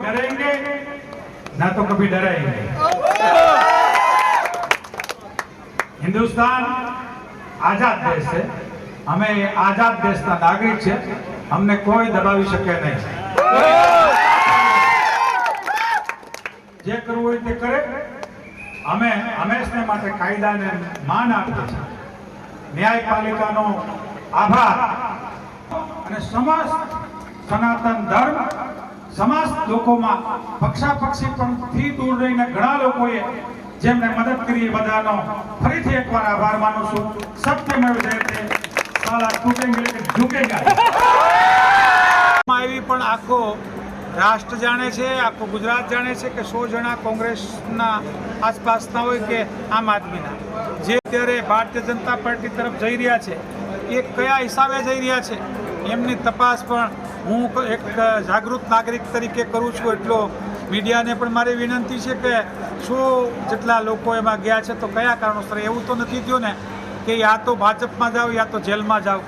डरेंगे ना तो कभी डरेंगे। हिंदुस्तान आजाद देश है, हमें आजाद देश का नागरिक है, हमने कोई दबावी सके नहीं। जे करવું હોય તે કરે। અમે હંમેશને માટે કાયદાને માન આપીએ છીએ। ન્યાયપાલિકાનો આભાર અને સમસ્ત સનાતન ધર્મ સમસ્ત લોકોમાં પક્ષાપક્ષીપણથી દૂર રહીને ઘણા લોકોએ જેમને મદદ કરી બધાનો ફરીથી એકવાર આભાર માનું છું। સત્યમેવ જયતે, સાલા તૂટેંગે લેકિન ઝુકેગા। એવી પણ આખો રાષ્ટ્ર જાણે છે, આખું ગુજરાત જાણે છે કે 100 જણા કોંગ્રેસના આસપાસના હોય કે આમ આદમીના જે અત્યારે ભારતીય જનતા પાર્ટી તરફ જઈ રહ્યા છે એ કયા હિસાબે જઈ રહ્યા છે એમની તપાસ પણ હું એક જાગૃત નાગરિક તરીકે કરું છું। એટલો મીડિયાને પણ મારી વિનંતી છે કે 100 જેટલા લોકો એમાં ગયા છે તો કયા કારણોસર? એવું તો નથી થયું ને કે યા તો ભાજપમાં જાઓ યા તો જેલમાં જાઓ।